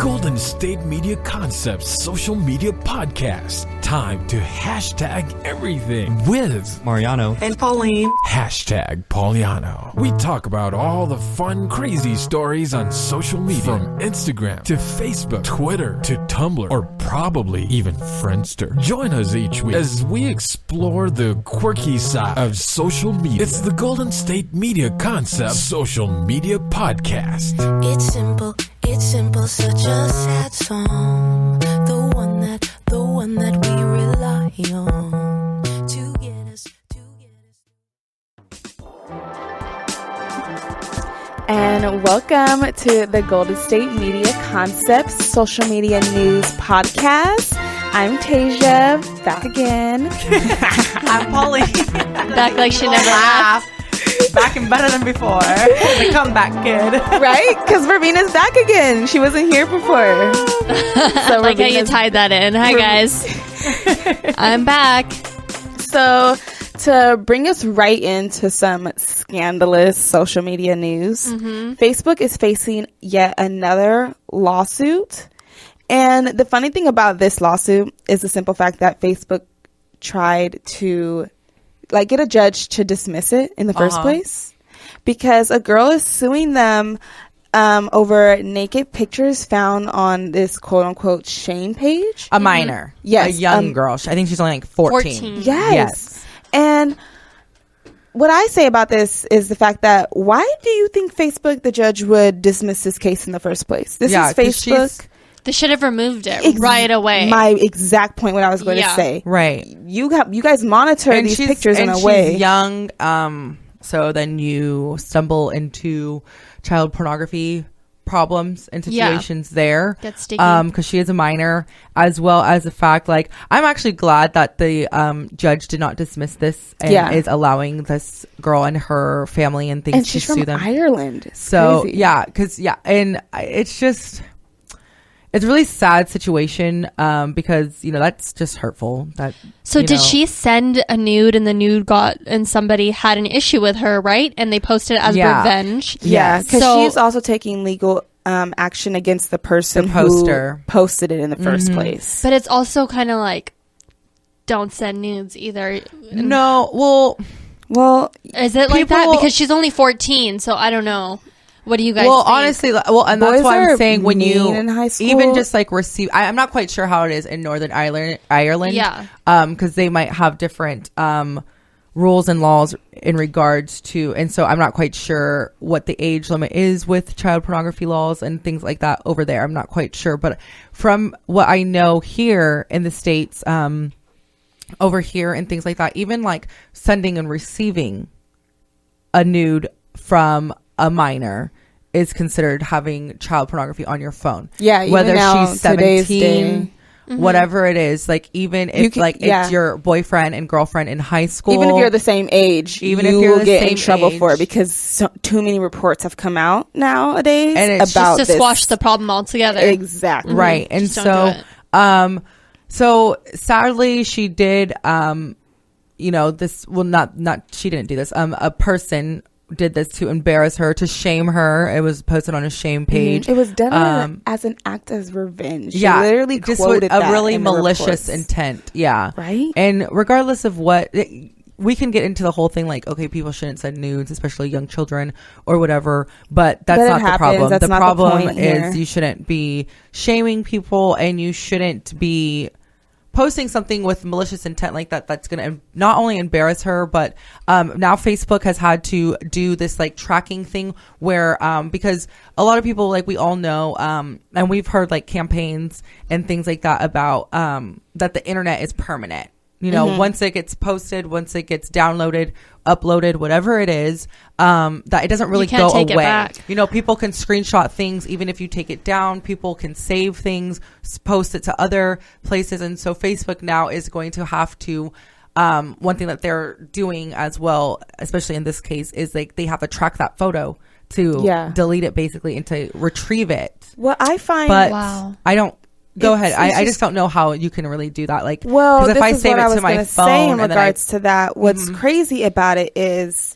Golden State Media Concepts social media podcast. Time to hashtag everything with Mariano and Pauline. Hashtag Pauliano. We talk about all the fun, crazy stories on social media, from Instagram to Facebook, Twitter to Tumblr, or probably even Friendster. Join us each week as we explore the quirky side of social media. It's the Golden State Media Concepts social media podcast. It's simple, such a sad song. The one that we rely on to get us. And welcome to the Golden State Media Concepts social media news podcast. I'm Tasia, back again. I'm Pauline. Back like she never left. Back and better than before. The comeback kid. Right? Because Vermina's back again. She wasn't here before. So like how you tied that in. Hi, guys. I'm back. So to bring us right into some scandalous social media news, Facebook is facing yet another lawsuit. And the funny thing about this lawsuit is the simple fact that Facebook tried to get a judge to dismiss it in the first place, because a girl is suing them over naked pictures found on this quote-unquote shame page. A minor. Yes. A young girl. I think she's only like 14. Yes. And what I say about this is the fact that why do you think Facebook, the judge, would dismiss this case in the first place? This is Facebook. They should have removed it right away. My exact point, what I was going to say. Right. You guys monitor these pictures in a way. She's young, so then you stumble into child pornography problems and situations there. That's sticky. Because she is a minor, as well as the fact, I'm actually glad that the judge did not dismiss this and is allowing this girl and her family and things to sue them. And she's from Ireland. So, crazy. and it's just... It's a really sad situation because, that's just hurtful. Did she send a nude and the nude and somebody had an issue with her, right? And they posted it as revenge. Yeah, because she's also taking legal action against the person who posted it in the first place. But it's also kind of like, don't send nudes either. No, well, is it like that? Because she's only 14, so I don't know. What do you guys think? Honestly, and that's why I'm saying when you in high school, even just receive, I'm not quite sure how it is in Northern Ireland. Because they might have different rules and laws in regards to, and so I'm not quite sure what the age limit is with child pornography laws and things like that over there. I'm not quite sure, but from what I know here in the States, over here and things like that, even sending and receiving a nude from a minor is considered having child pornography on your phone. Yeah, whether now, she's 17, whatever it is, even if it's your boyfriend and girlfriend in high school, even if you're the same age, if you'll you're get in trouble for it because too many reports have come out nowadays and it's about just to squash the problem altogether. Exactly. Right. And so sadly she did this, well, not she didn't do this, a person did this to embarrass her, to shame her. It was posted on a shame page. It was done as an act as revenge. She literally just quoted a that really in the malicious reports. intent. Yeah. Right. And regardless of what, we can get into the whole thing okay, people shouldn't send nudes, especially young children or whatever, but that's not the problem. That's the not problem the point is here. You shouldn't be shaming people, and you shouldn't be posting something with malicious intent like that. That's going to not only embarrass her, but now Facebook has had to do this tracking thing where because a lot of people, we all know, and we've heard campaigns and things like that about that the internet is permanent. Once it gets posted, once it gets downloaded, uploaded, whatever it is, that it doesn't really go away. People can screenshot things. Even if you take it down, people can save things, post it to other places. And so Facebook now is going to have to, one thing that they're doing as well, especially in this case, is they have to track that photo to delete it basically and to retrieve it. What I find, I don't. Go ahead. I just don't know how you can really do that. Well, if this I is save what it I was to my going to phone say in regards to that. What's crazy about it is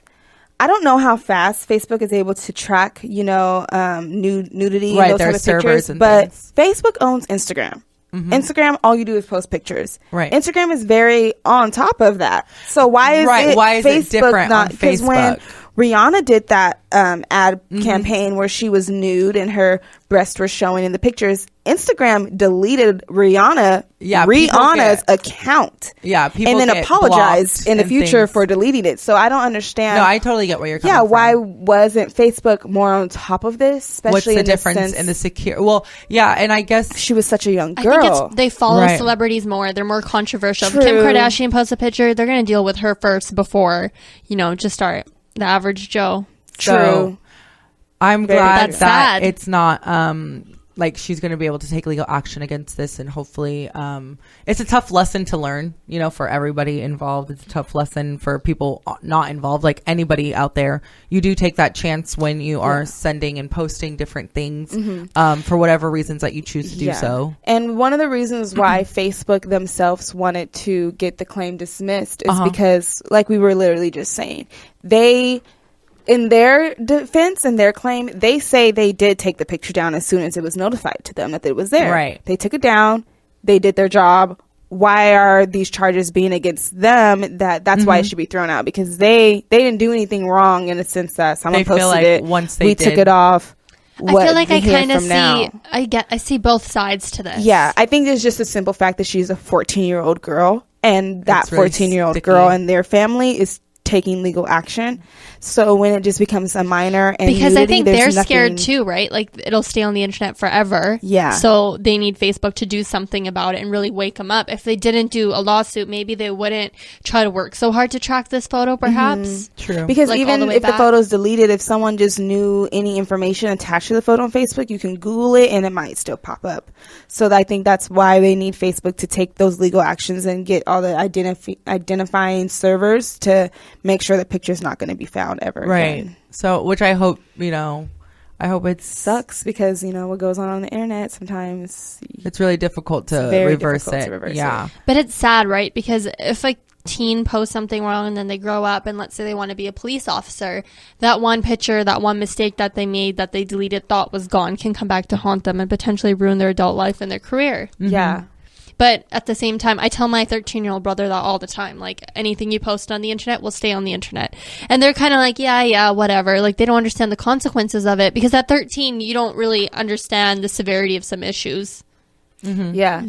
I don't know how fast Facebook is able to track, nudity, Right, those their type of servers pictures, and but things. Facebook owns Instagram. Instagram, all you do is post pictures. Right. Instagram is very on top of that. So why is Right, it why is it different on because when Facebook? Rihanna did that ad campaign where she was nude and her breasts were showing in the pictures, Instagram deleted Rihanna's account. Yeah, people and then get apologized blocked in the and future things. for deleting it. So I don't understand. No, I totally get where you're coming yeah, from. why wasn't Facebook more on top of this? Especially What's the in difference sense in the secure? Well, yeah, and I guess she was such a young I girl. think they follow Right. celebrities more. They're more controversial. If True. Kim Kardashian posts a picture, they're going to deal with her first before, just the average Joe. True. So, I'm Very glad That's that sad. it's not like she's going to be able to take legal action against this, and hopefully it's a tough lesson to learn, for everybody involved. It's a tough lesson for people not involved, like anybody out there. You do take that chance when you are sending and posting different things for whatever reasons that you choose to do so. And one of the reasons why Facebook themselves wanted to get the claim dismissed is because, like we were literally just saying, they, in their defense and their claim, they say they did take the picture down as soon as it was notified to them that it was there. Right. They took it down. They did their job. Why are these charges being against them? That's why it should be thrown out, because they didn't do anything wrong in the sense that someone They feel posted like it. once they we took did- it off. I feel like I kind of now. I see both sides to this. Yeah, I think it's just a simple fact that she's a 14-year-old girl, and that It's really 14-year-old sticky. girl and their family is taking legal action. So when it just becomes a minor and Because I nudity, think there's they're nothing- scared too, right? Like it'll stay on the internet forever. Yeah. So they need Facebook to do something about it and really wake them up. If they didn't do a lawsuit, maybe they wouldn't try to work so hard to track this photo, perhaps. True. Because Like, all even the way if the back. photo's deleted, if someone just knew any information attached to the photo on Facebook, you can Google it and it might still pop up. So I think that's why they need Facebook to take those legal actions and get all the identifying servers to make sure the picture's not going to be found ever Right. again. So, which I hope, I hope it Sucks because, what goes on the internet sometimes. it's really difficult to It's very reverse difficult it. to reverse yeah. it. But it's sad, right? Because if a teen posts something wrong and then they grow up and let's say they want to be a police officer, that one picture, that one mistake that they made, that they deleted, thought was gone, can come back to haunt them and potentially ruin their adult life and their career. Yeah. But at the same time, I tell my 13-year-old brother that all the time. Like, anything you post on the internet will stay on the internet. And they're kind of like, yeah, whatever. Like, they don't understand the consequences of it. Because at 13, you don't really understand the severity of some issues. Yeah.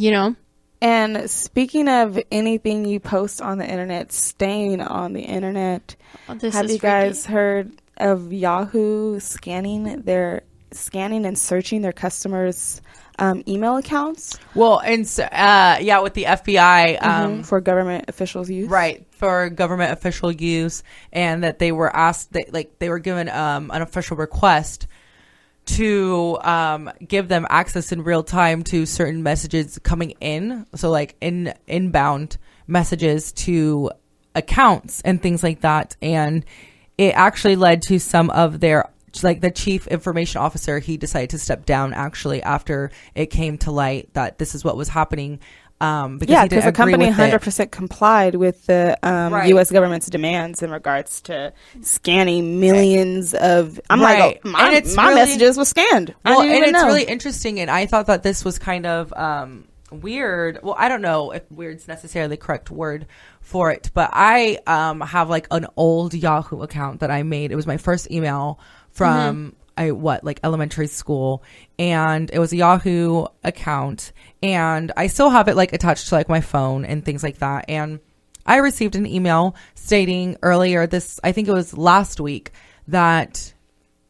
And speaking of anything you post on the internet, staying on the internet, This have is you guys heard of Yahoo scanning and searching their customers' email accounts Well, and so, with the FBI, for government officials' use? right, for government official use, and that they were asked, they were given an official request to give them access in real time to certain messages coming in. So like inbound messages to accounts and things like that. And it actually led to some of their, like the chief information officer, he decided to step down actually after it came to light that this is what was happening. Because Because the company 100% complied with the Right. U.S. government's demands in regards to scanning millions of. I'm Right. like, my And it's my really- messages were scanned. I Well, didn't and even it's know. really interesting, and I thought that this was kind of weird. Well, I don't know if weird's necessarily the correct word for it, but I have like an old Yahoo account that I made. It was my first email from elementary school, and it was a Yahoo account, and I still have it like attached to like my phone and things like that. And I received an email stating earlier I think it was last week, that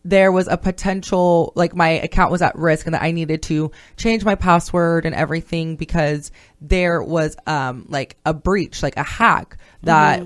there was a potential, like my account was at risk and that I needed to change my password and everything because there was like a breach, like a hack that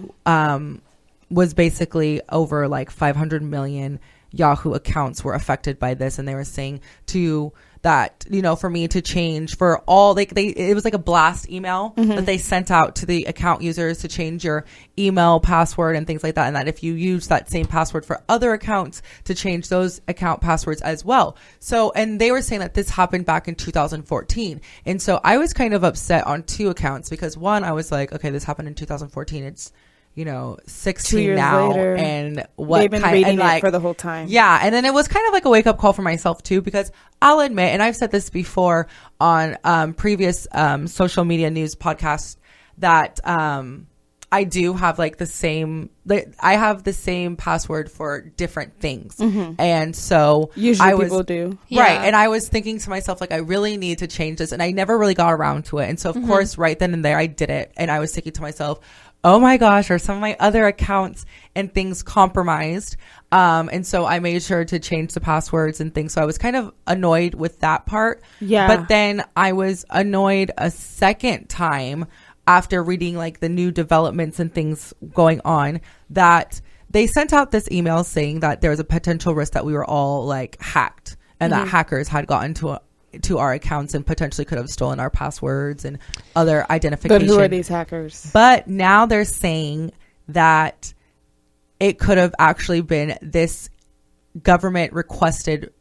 was basically over like 500 million Yahoo accounts were affected by this. And they were saying for me to change for all, it was like a blast email that they sent out to the account users to change your email password and things like that. And that if you use that same password for other accounts, to change those account passwords as well. So, and they were saying that this happened back in 2014. And so I was kind of upset on two accounts because one, I was like, okay, this happened in 2014. It's, 16 years now, later, and what they've been kind reading and like it for the whole time. Yeah, and then it was kind of like a wake up call for myself too, because I'll admit, and I've said this before on previous social media news podcasts, that I do have like I have the same password for different things, and so Usually people do. Right. Yeah. And I was thinking to myself, like, I really need to change this. And I never really got around to it. And so, of course, right then and there, I did it. And I was thinking to myself, oh my gosh, are some of my other accounts and things compromised? And so I made sure to change the passwords and things. So I was kind of annoyed with that part. Yeah. But then I was annoyed a second time after reading like the new developments and things going on, that they sent out this email saying that there was a potential risk that we were all like hacked, and that hackers had gotten to our accounts and potentially could have stolen our passwords and other identification. But who are these hackers? But now they're saying that it could have actually been this government requested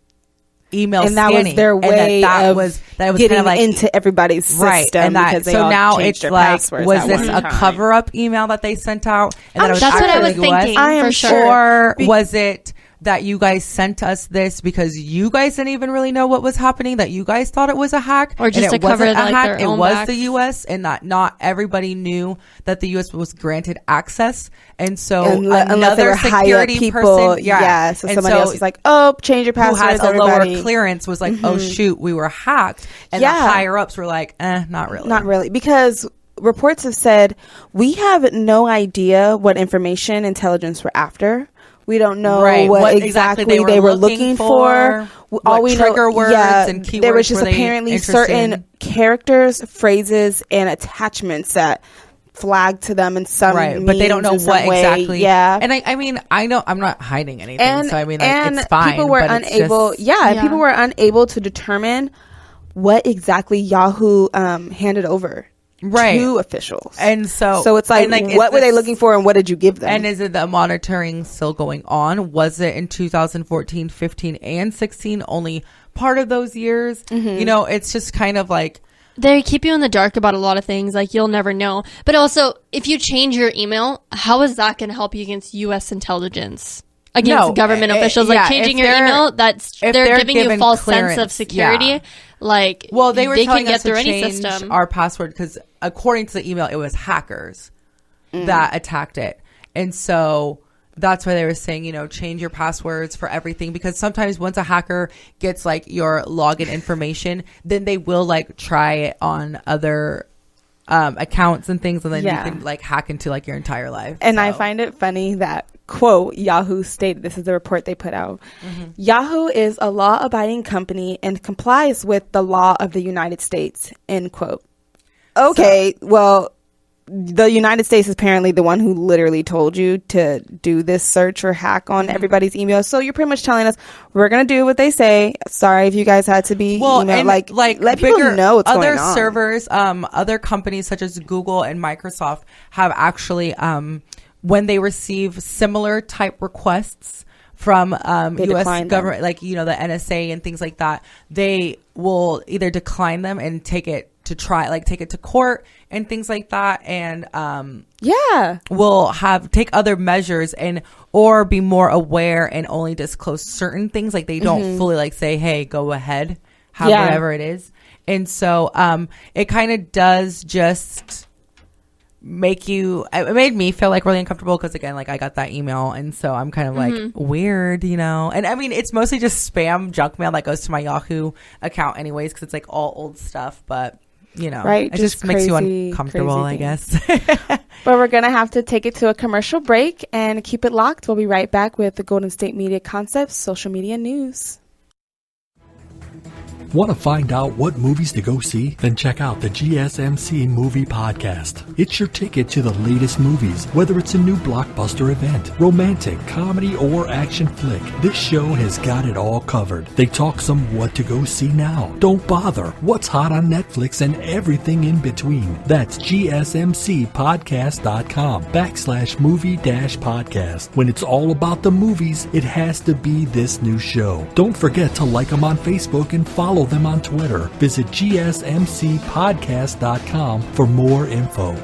email And that scanning, was their way of getting kinda like, into everybody's system. right, and that because they so all now changed it's their like, passwords was at this one a time. cover-up email that they sent out, and that it was That's what I was actually thinking. I am for sure. or was it that you guys sent us this because you guys didn't even really know what was happening, that you guys thought it was a hack, Or just and to it wasn't cover, a like, hack, their it own was backs? the U.S., and that not everybody knew that the U.S. was granted access, and so Unless they another were high up security people, person, so and somebody else was like, "Oh, change your who passwords." has a everybody. lower clearance was like, "Oh shoot, we were hacked," and the Yeah. higher ups were like, not really, Not really, because reports have said we have no idea what information intelligence were after. We don't know Right. what exactly they were looking for. what trigger words and keywords there was just were they apparently interested certain in. characters, phrases, and attachments that flagged to them in some right, but they don't know means in what some way. exactly. Yeah, and I mean, I know I'm not hiding anything, and so I mean, like, and it's fine. people were but it's unable. just- Yeah. People were unable to determine what exactly Yahoo handed over Right. to officials, and so it's like, and, what were they this- looking for, and what did you give them? And is it the monitoring still going on? Was it in 2014, 15, and 16? Only part of those years? It's just kind of like, They keep you in the dark about a lot of things. Like, you'll never know. But also, if you change your email, how is that going to help you against U.S. intelligence? Against No, government officials? Like, yeah, changing if your they're- email, if they're giving you a given false sense of clearance, security. yeah. Like, well, they were can telling get us through to any change system. our password because according to the email, it was hackers that attacked it. And so that's why they were saying, change your passwords for everything, because sometimes once a hacker gets like your login information, then they will like try it on other accounts and things, and then Yeah. you can like hack into like your entire life. And I So- find it funny that, quote, Yahoo stated, this is the report they put out. Yahoo is a law-abiding company and complies with the law of the United States, end quote. Okay, well, the United States is apparently the one who literally told you to do this search or hack on everybody's emails. So you're pretty much telling us, we're going to do what they say. Sorry if you guys had to be emailed. and like let people bigger- know what's other going on. servers, other companies such as Google and Microsoft have actually, when they receive similar type requests from They U.S. decline them. government, like the NSA and things like that, they will either decline them and take it to court and things like that, and Yeah. will take other measures or be more aware and only disclose certain things. Like they don't fully like say, hey, go ahead, have Yeah. whatever it is. And so it kind of does just it made me feel like really uncomfortable, because again, like I got that email, and so I'm kind of like weird, and I mean, it's mostly just spam junk mail that goes to my Yahoo account anyways, because it's like all old stuff, but Right, it just makes you crazy, uncomfortable, crazy I guess. But we're going to have to take it to a commercial break and keep it locked. We'll be right back with the Golden State Media Concepts social media news. Want to find out what movies to go see? Then check out the GSMC Movie Podcast. It's your ticket to the latest movies, whether it's a new blockbuster event, romantic, comedy, or action flick. This show has got it all covered. They talk some what to go see now, don't bother, what's hot on Netflix, and everything in between. That's gsmcpodcast.com/movie-podcast. When it's all about the movies, it has to be this new show. Don't forget to like them on Facebook and follow them on Twitter. Visit gsmcpodcast.com for more info.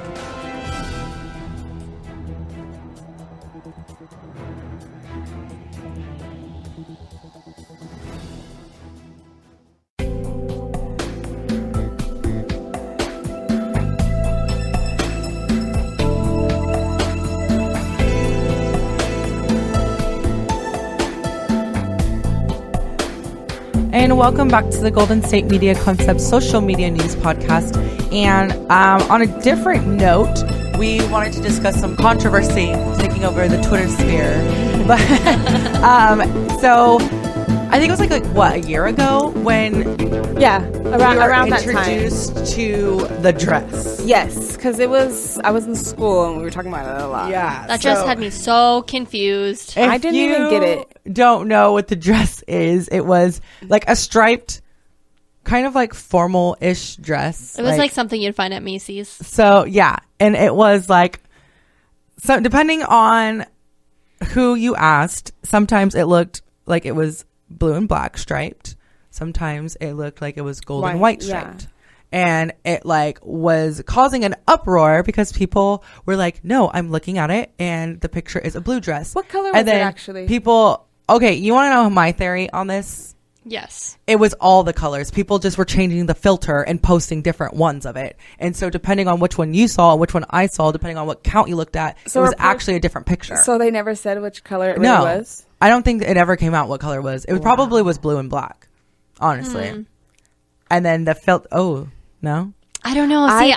and welcome back to the Golden State Media Concepts social media news podcast. And on a different note, we wanted to discuss some controversy taking over the Twitter sphere. But so I think it was like what, a year ago when around that time introduced to the dress. Yes, because I was in school and we were talking about it a lot. Yeah, That dress had me so confused. If I didn't even get it. Don't know what the dress is. It was like a striped, kind of like formal-ish dress. It was like something you'd find at Macy's. So yeah, and it was like, so depending on who you asked, sometimes it looked like it was blue and black striped. Sometimes it looked like it was gold and white striped. Yeah. And it like was causing an uproar because people were like, no, I'm looking at it and the picture is a blue dress. What color was it actually? People, okay, you want to know my theory on this? Yes. It was all the colors. People just were changing the filter and posting different ones of it. And so depending on which one you saw and which one I saw, depending on what count you looked at, it was actually a different picture. So they never said which color it really was? I don't think it ever came out what color it was. It probably was blue and black, honestly. And then the no? I don't know. See,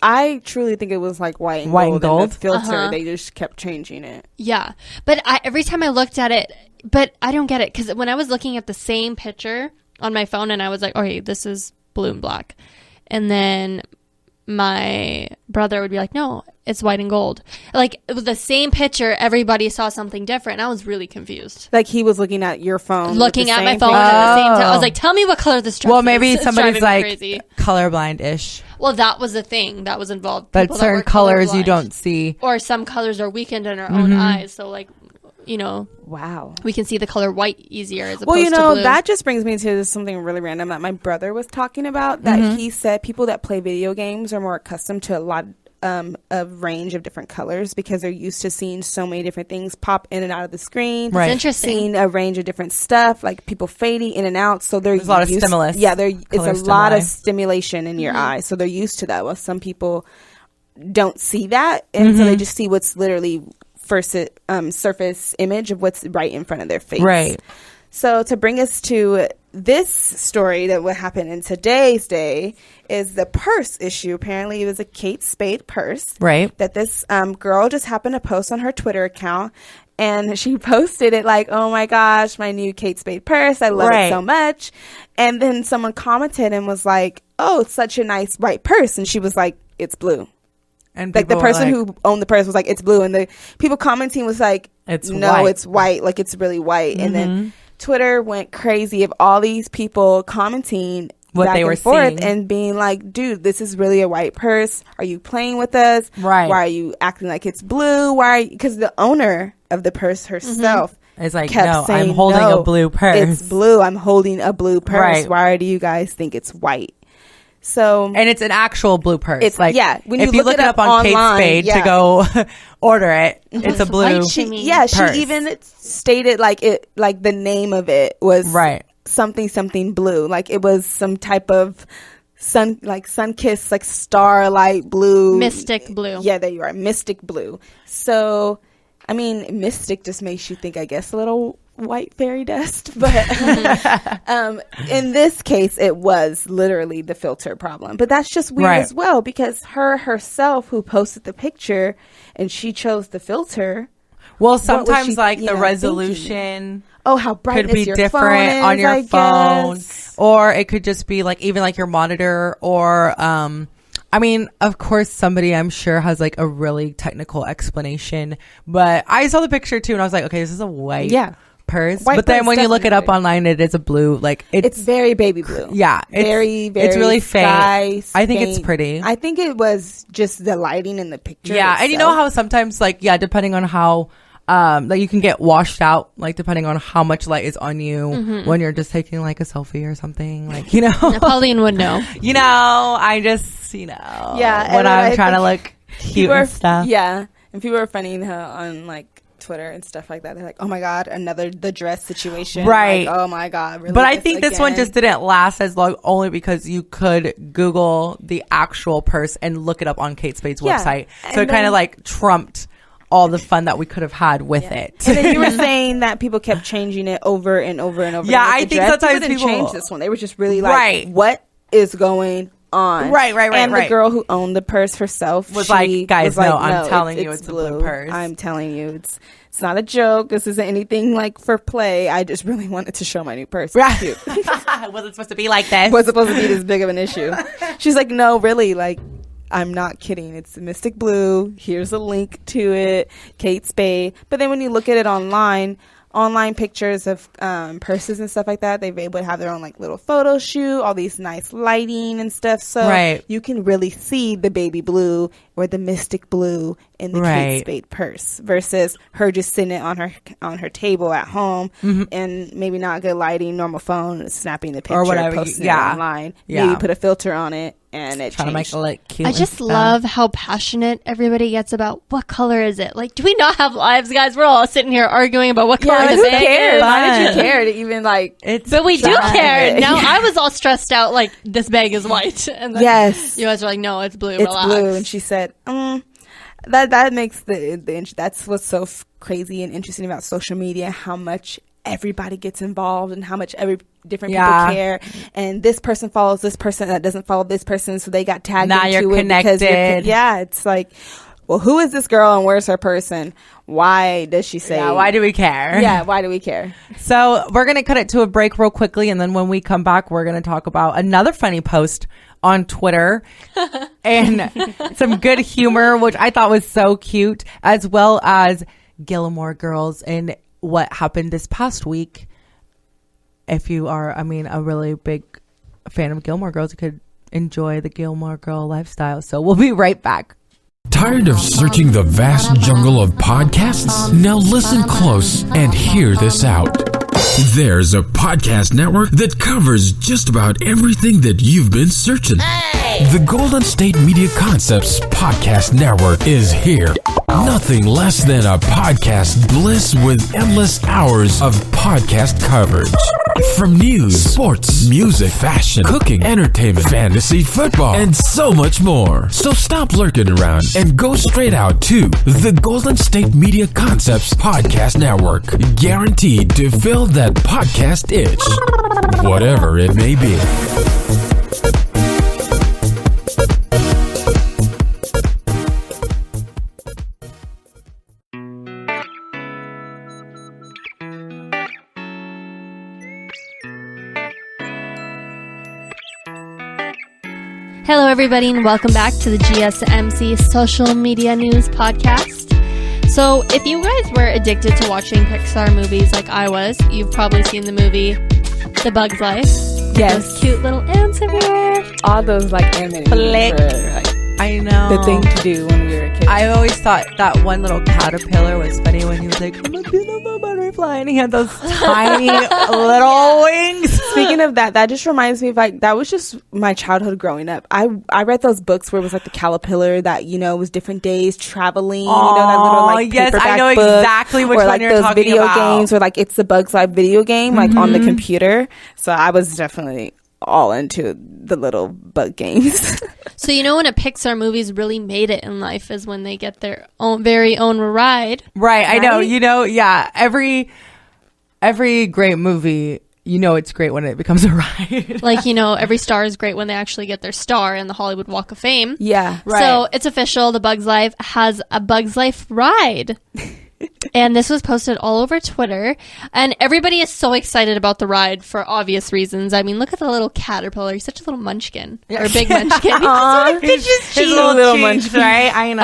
I truly think it was like white and gold. And the filter, they just kept changing it. Yeah. But every time I looked at it, but I don't get it. Because when I was looking at the same picture on my phone and I was like, okay, this is blue and black. And then my brother would be like, no, it's white and gold. Like, it was the same picture. Everybody saw something different. And I was really confused. Like, he was looking at your phone. Looking at my phone at the same time. I was like, tell me what color this dress is. Well, maybe It's somebody's like crazy. colorblind-ish. Well, that was the thing that was involved. But certain colors you don't see. Or some colors are weakened in our own eyes. So, like, you know. Wow. We can see the color white easier as opposed to blue. That just brings me to something really random that my brother was talking about. That he said people that play video games are more accustomed to a lot a range of different colors because they're used to seeing so many different things pop in and out of the screen. Right. It's interesting. Seeing a range of different stuff, like people fading in and out. So there's a lot of stimulus. Yeah, it's a lot of stimulation in your eyes. So they're used to that. Well, some people don't see that. And so they just see what's literally first surface image of what's right in front of their face. Right. So to bring us to this story that would happen in today's day is the purse issue. Apparently it was a Kate Spade purse. Right. That this girl just happened to post on her Twitter account. And she posted it like, oh my gosh, my new Kate Spade purse. I love it so much. And then someone commented and was like, oh, it's such a nice white purse. And she was like, it's blue. And like the person who owned the purse was like, it's blue. And the people commenting was like, it's white. Like it's really white. And then Twitter went crazy of all these people commenting what they were seeing and being like, dude, this is really a white purse. Are you playing with us? Right. Why are you acting like it's blue? Because the owner of the purse herself is like, kept saying, I'm holding a blue purse. It's blue. I'm holding a blue purse. Right. Why do you guys think it's white? So, and it's an actual blue purse. It's like, when if you look it up on online, Kate Spade to go order it, it's a blue purse. She even stated like the name of it was something blue. Like it was some type of sun-kissed, like starlight blue. Mystic blue. Yeah, there you are. Mystic blue. So, I mean, mystic just makes you think, I guess, a little white fairy dust, but in this case it was literally the filter problem. But that's just weird as well, because herself who posted the picture and she chose the filter. Well, sometimes like the resolution how bright could be different on your phone, or it could just be like even like your monitor, or I mean, of course, somebody I'm sure has like a really technical explanation, but I saw the picture too and I was like, okay, this is a white purse. White but then when you look it up online, it is a blue. Like it's very baby blue. Yeah, very it's really faint. I think it's pretty. I think it was just the lighting in the picture. Yeah, itself. And you know how sometimes like depending on how like you can get washed out, like depending on how much light is on you when you're just taking like a selfie or something, like Pauline would know. I just when I'm trying to look cute and stuff. Yeah, and people are funny on like Twitter and stuff like that. They're like, oh my god, the dress situation, right? Like, oh my god, really? But I think this one just didn't last as long, only because you could Google the actual purse and look it up on Kate Spade's website, so it kind of like trumped all the fun that we could have had with it. And then you were saying that people kept changing it over and over and over. Yeah, like I the think dress. sometimes didn't people change this one. They were just really like, Right. what is going on? Right. And the girl who owned the purse herself Was she like, guys, was like, no, I'm telling you, it's a blue purse. I'm telling you, it's not a joke. This isn't anything like for play. I just really wanted to show my new purse. It's cute. Was it supposed to be like this? Was supposed to be this big of an issue. She's like, no, really, like, I'm not kidding. It's Mystic Blue. Here's a link to it. Kate Spade. But then when you look at it online pictures of purses and stuff like that, they've been able to have their own like little photo shoot, all these nice lighting and stuff. So you can really see the baby blue or the Mystic Blue in the Kate Spade purse versus her just sitting it on her table at home and maybe not good lighting, normal phone, snapping the picture, or whatever, posting it online. Maybe put a filter on it. And it trying to make it look cute. I just love how passionate everybody gets about what color is it. Like, do we not have lives, guys? We're all sitting here arguing about what color like, the who bag cares? is. Why did you care to even like? But we do care. Now Yeah. I was all stressed out. Like, this bag is white, and then Yes, you guys are like, no, it's blue. it's Relax. blue. And she said, that makes that's what's so crazy and interesting about social media. How much everybody gets involved and how much different people care, and this person follows this person that doesn't follow this person, so they got tagged now into you're it connected. It's like, well, who is this girl and where's her person? Why does she say? Yeah, why do we care? Yeah, why do we care? So we're gonna cut it to a break real quickly, and then when we come back, we're gonna talk about another funny post on Twitter and some good humor, which I thought was so cute, as well as Gilmore Girls and what happened this past week. If you are, a really big fan of Gilmore Girls, you could enjoy the Gilmore Girl lifestyle. So we'll be right back. Tired of searching the vast jungle of podcasts? Now listen close and hear this out. There's a podcast network that covers just about everything that you've been searching. The Golden State Media Concepts Podcast Network is here. Nothing less than a podcast bliss with endless hours of podcast coverage. From news, sports, music, fashion, cooking, entertainment, fantasy, football, and so much more. So stop lurking around and go straight out to the Golden State Media Concepts Podcast Network. Guaranteed to fill that podcast itch, whatever it may be. Hello, everybody, and welcome back to the GSMC Social Media News Podcast. So, if you guys were addicted to watching Pixar movies like I was, you've probably seen the movie The Bug's Life. Yes. Those cute little ants everywhere. All those like animated Flick. were, like, I know. the thing to do when we were kids. I always thought that one little caterpillar was funny when he was like, I'm a beautiful butterfly, and he had those tiny little wings. Speaking of that just reminds me of like, that was just my childhood growing up. I read those books where it was like the caterpillar that, was different days traveling, that little like yes, paperback I know book, exactly which or one like you're those talking video about. games, or like It's the Bug's Life video game, like on the computer. So I was definitely all into the little bug games. So, when a Pixar movie's really made it in life is when they get their own very own ride. Right, I know. Yeah. Every great movie, it's great when it becomes a ride. Like, every star is great when they actually get their star in the Hollywood Walk of Fame. Yeah. Right. So it's official. The Bug's Life has a Bug's Life ride. And this was posted all over Twitter. And everybody is so excited about the ride for obvious reasons. I mean, look at the little caterpillar. He's such a little munchkin. Or a big munchkin. Aww, His cheeks. little munchkin, right? I know.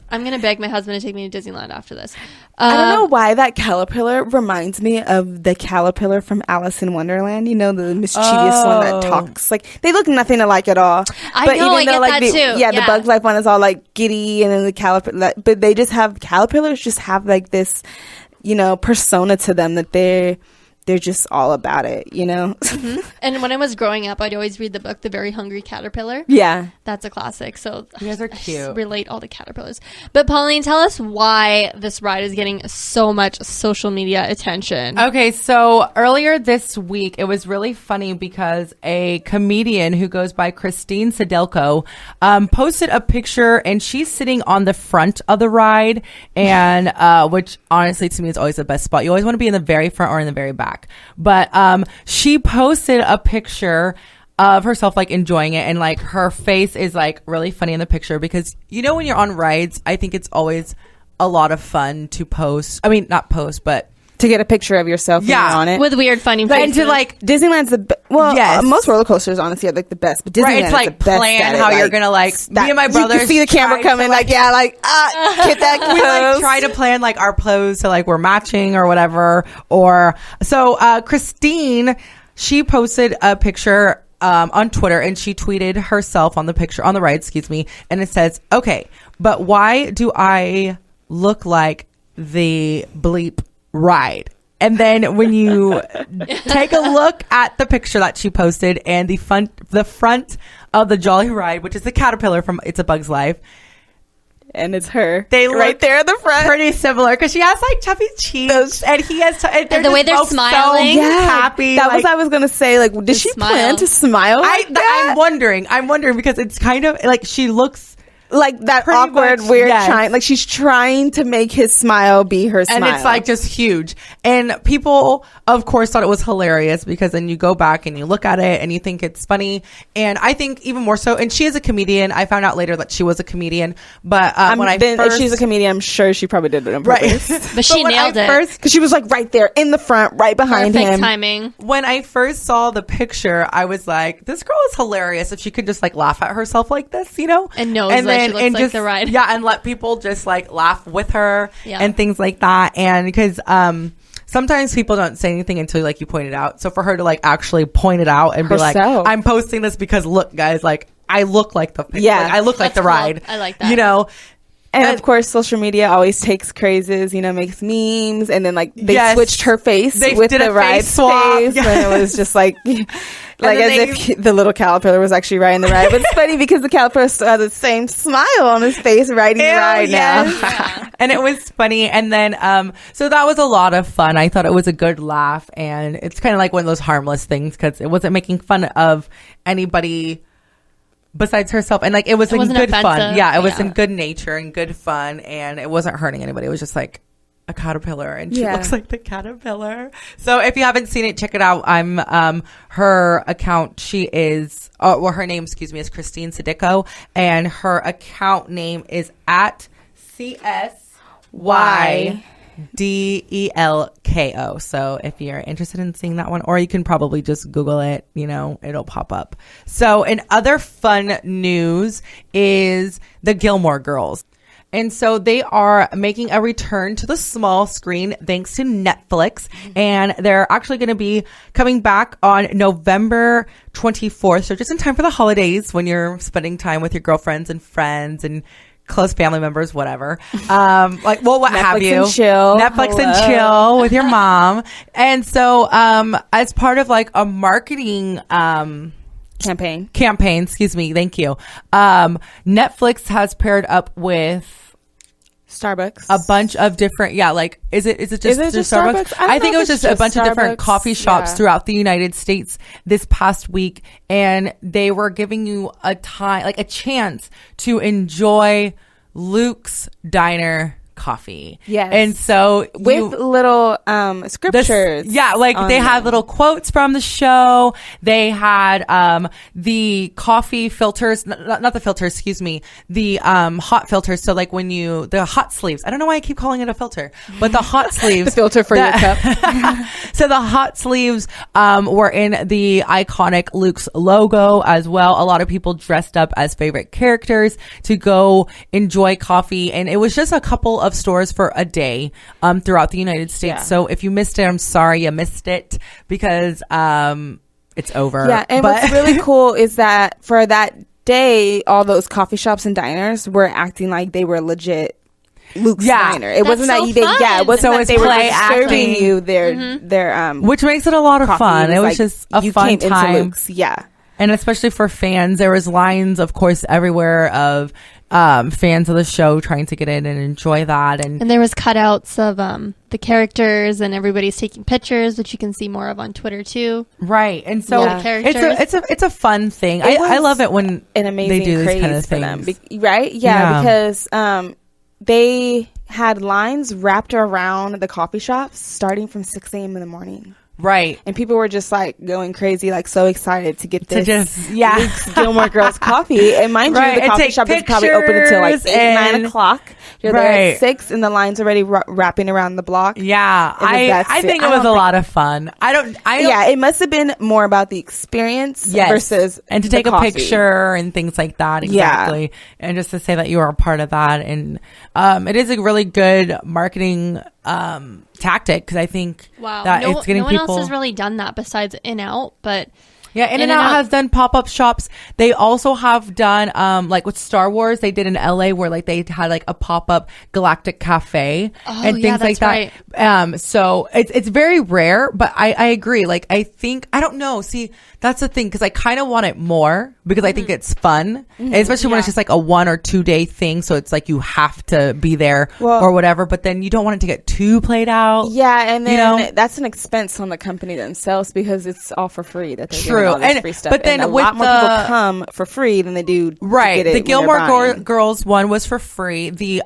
I'm going to beg my husband to take me to Disneyland after this. I don't know why that caterpillar reminds me of the caterpillar from Alice in Wonderland. The mischievous one that talks. Like, they look nothing alike at all. I get that too. Yeah, the Bug's Life one is all like giddy, and then the caterpillar. But they just have caterpillars. Just have like this, persona to them that they're just all about it, you know? And when I was growing up, I'd always read the book The Very Hungry Caterpillar. Yeah. That's a classic. So You guys are I just cute. relate all the caterpillars. But Pauline, tell us why this ride is getting so much social media attention. Okay, so earlier this week, it was really funny because a comedian who goes by Christine Sedelko posted a picture, and she's sitting on the front of the ride, and which honestly to me is always the best spot. You always want to be in the very front or in the very back. But she posted a picture of herself like enjoying it, and like her face is like really funny in the picture, because you know when you're on rides, I think it's always a lot of fun to post. I mean, not post, but To get a picture of yourself when Yeah. you're on it. With weird, funny and faces. to like Disneyland's Yes. most roller coasters honestly are like the best, but Disneyland right, it's is like the best plan at it. how you're Like, gonna like me and my you brothers can see the camera tried to, coming, like get that we like close. try to plan like our pose so like we're matching or whatever. Or so Christine, she posted a picture on Twitter, and she tweeted herself on the picture on the ride, and it says, "Okay, but why do I look like the bleep ride?" And then when you take a look at the picture that she posted, and the front of the Jolly Ride, which is the caterpillar from It's a Bug's Life, and it's her. they right look there in the front. pretty similar, because she has like chubby cheeks, and he has and the way just they're both smiling. so Yeah, happy. that was like, I was gonna say. Like, did she smile. plan to smile? Like that? I'm wondering because it's kind of like she looks. Like that Pretty awkward, much, weird yes. trying. Like she's trying to make his smile be her smile, And it's like just huge. And people, of course, thought it was hilarious, because then you go back and you look at it and you think it's funny. And I think even more so, and she is a comedian. I found out later that she was a comedian. But when I then, first... if she's a comedian, I'm sure she probably did it on purpose. Right. But she when I nailed it. first- Because she was like right there in the front, right behind Perfect him. timing. When I first saw the picture, I was like, this girl is hilarious if she could just like laugh at herself like this, you know? And knows that she looks like the ride. Yeah, and let people just like laugh with her Yeah. and things like that. And because sometimes people don't say anything until like you point it out. So for her to like actually point it out and be like, Herself. I'm posting this because look, guys, like I look like the picture. Yeah. Like, I look like That's the cool. ride. I like that. You know? And of course, social media always takes crazes, you know, makes memes, and then like they Yes. switched her face They with did the a ride face swap. face, Yeah. and it was just like as then if the little caterpillar was actually riding the ride. But it's funny because the caterpillar still has the same smile on his face riding the Ew, ride yes. now. And it was funny. And then, so that was a lot of fun. I thought it was a good laugh, and it's kind of like one of those harmless things, because it wasn't making fun of anybody besides herself, and like it was in wasn't good fun. offensive. Yeah, it was Yeah. in good nature and good fun, and it wasn't hurting anybody. It was just like a caterpillar, and she Yeah. looks like the caterpillar. So if you haven't seen it, check it out. I'm her account. She is well, her name, is Christine Sedelko, and her account name is at CSYDELKO. So if you're interested in seeing that one, or you can probably just Google it, you know, it'll pop up. So in other fun news is the Gilmore Girls. And so they are making a return to the small screen thanks to Netflix. And they're actually going to be coming back on November 24th. So just in time for the holidays, when you're spending time with your girlfriends and friends and close family members, whatever. Like, well, what have you? and chill. Netflix and Hello. chill with your mom. And so, as part of like a marketing, Campaign. thank you. Netflix has paired up with Starbucks. a bunch of different, like, is it just Starbucks? I don't I think know it if was it's just a just bunch of different Starbucks. coffee shops Yeah. throughout the United States this past week, and they were giving you a time, like a chance to enjoy Luke's Diner coffee. Yes. And so with little scriptures. like on they had them. little quotes from the show. They had the coffee filters, not the filters, the hot filters. So like when the hot sleeves, I don't know why I keep calling it a filter, but the hot sleeves. The filter for your cup. So the hot sleeves were in the iconic Luke's logo as well. A lot of people dressed up as favorite characters to go enjoy coffee, and it was just a couple of stores for a day throughout the United States. Yeah. So if you missed it, I'm sorry you missed it, because it's over. Yeah, and But- what's really cool is that for that day, all those coffee shops and diners were acting like they were legit Luke's Yeah. diner. It wasn't That's that so they, yeah, it fun. wasn't So that it's they were play just serving acting. you their Which makes it a lot of coffee. fun. It was like, just a you fun came into time. Luke's. Yeah. And especially for fans, there was lines, of course, everywhere of fans of the show trying to get in and enjoy that. And there was cutouts of the characters, and everybody's taking pictures, which you can see more of on Twitter too. Right. And so Yeah. it's a fun thing. It I was love it when an amazing they do these craze kind of for them, things. right? Yeah, Yeah. because they had lines wrapped around the coffee shops starting from 6 a.m. in the morning. Right. And people were just like going crazy, like so excited to get To this just, yeah. Luke's Gilmore Girls coffee. And mind Right, you, the and coffee take shop is probably open until like 8, pictures 9 and- o'clock. You're there Right. at 6 and the line's already wrapping around the block. Yeah. I think it was a lot of fun. I don't Yeah, it must have been more about the experience Yes. versus and to the take a coffee. picture and things like that. Yeah. Exactly. And just to say that you are a part of that. And it is a really good marketing tactic because I think Wow. that no, it's getting no one people. else has really done that besides In-Out, but Yeah, In-N-Out has done pop-up shops. They also have done, like with Star Wars, they did in LA where like they had like a pop-up galactic cafe and yeah, things like that's that. So it's very rare, but I agree. Like I think, I don't know. See, that's the thing. Cause I kind of want it more because I think it's fun, and especially when it's just like a 1 or 2 day thing. So it's like you have to be there or whatever, but then you don't want it to get too played out. Yeah, and then You know? that's an expense on the company themselves because it's all for free that they're True. giving all this And- free stuff. but then and a with lot more the- people come for free than they do to Right. get it The when they're Gilmore buying. Girls one was for free. The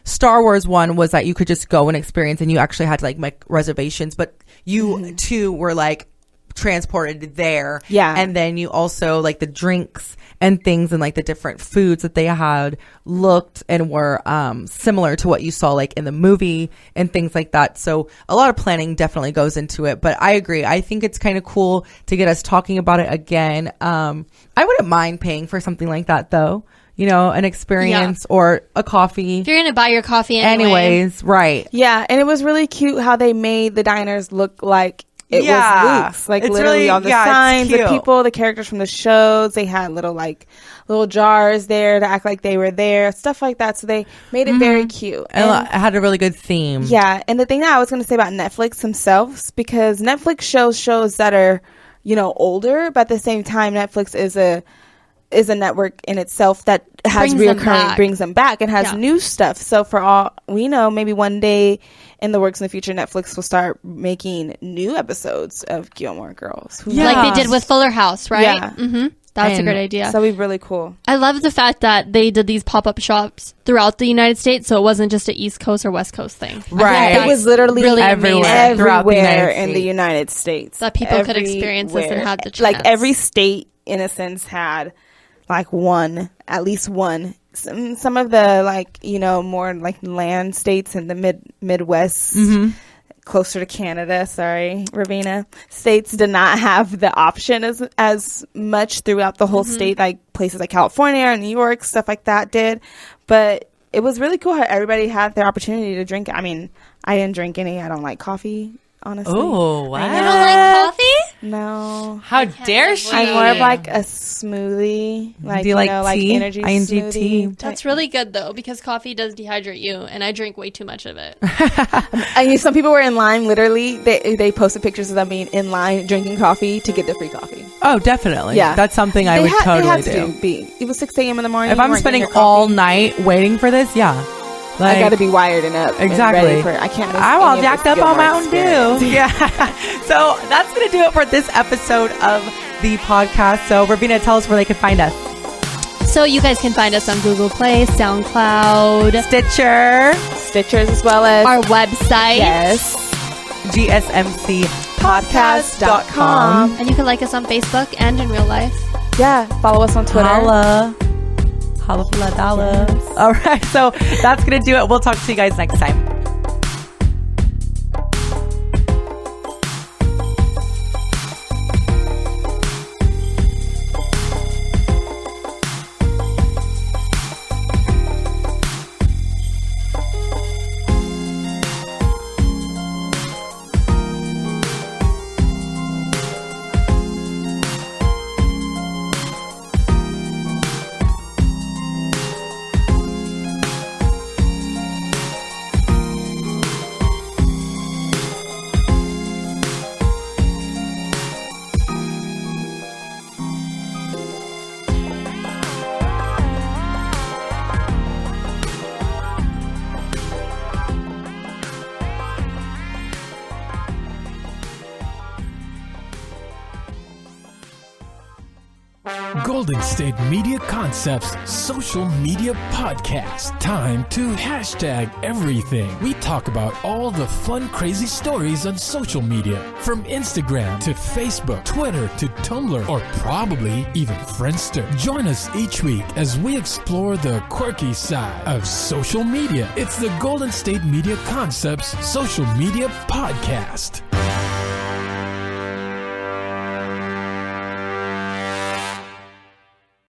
Star Wars one was that you could just go and experience, and you actually had to like make reservations, but you too were like transported there. Yeah. And then you also like the drinks and things and like the different foods that they had looked and were similar to what you saw like in the movie and things like that. So a lot of planning definitely goes into it, but I agree. I think it's kind of cool to get us talking about it again. I wouldn't mind paying for something like that though. You know, an experience or a coffee. if you're going to buy your coffee Anyways, right. Yeah, and it was really cute how they made the diners look like it Yeah. was Luke's. Like It's literally really- all the yeah, it's signs, the cute. people, the characters from the shows, they had little jars there to act like they were there, stuff like that. So they made it very cute. And it had a really good theme. Yeah, and the thing that I was going to say about Netflix themselves, because Netflix shows that are, older, but at the same time, Netflix is a network in itself that has brings them back and has new stuff. So for all we know, maybe one day in the works in the future, Netflix will start making new episodes of Gilmore Girls. Who knows? Like they did with Fuller House, right? Yeah. Mm-hmm. That's a And great idea. So that'd be really cool. I love the fact that they did these pop-up shops throughout the United States, so it wasn't just an East Coast or West Coast thing. I think Right. It that's was literally really everywhere. amazing. Throughout the United everywhere in the States. United States. That people could experience this and Everywhere. have the chance. Like every state, in a sense, had like at least one. Some of the more like land states in the Midwest. Closer to Canada, sorry, Ravina. States did not have the option as much throughout the whole state, like places like California and New York, stuff like that did. But it was really cool how everybody had their opportunity to drink. I mean, I didn't drink any. I don't like coffee, honestly. Oh, wow. I You know. don't like coffee? No. How dare she? I'm more of like a smoothie. Like, Do you like like tea? energy ING smoothie. tea? That's really good, though, because coffee does dehydrate you, and I drink way too much of it. I mean, some people were in line, literally. They posted pictures of them being in line drinking coffee to get the free coffee. Oh, definitely. Yeah. That's something I would they totally had do. to be. It was 6 a.m. in the morning. If you I'm weren't spending getting your all coffee. night waiting for this, yeah. Like, I got to be wired and up. Exactly. And ready I can't miss I'm all any of jacked this up on Gilmore Mountain experience. Dew. Yeah. So that's going to do it for this episode of the podcast. So, Ravina, tell us where they can find us. So you guys can find us on Google Play, SoundCloud, Stitcher, Stitchers as well as our website. yes, GSMCpodcast.com. And you can like us on Facebook and in real life. yeah. Follow us on Twitter. Holla. Holla for la dollars. All right. So that's going to do it. We'll talk to you guys next time. Golden State Media Concepts Social Media Podcast. Time to hashtag everything. We talk about all the fun, crazy stories on social media, from Instagram to Facebook, Twitter to Tumblr, or probably even Friendster. Join us each week as we explore the quirky side of social media. It's the Golden State Media Concepts Social Media Podcast.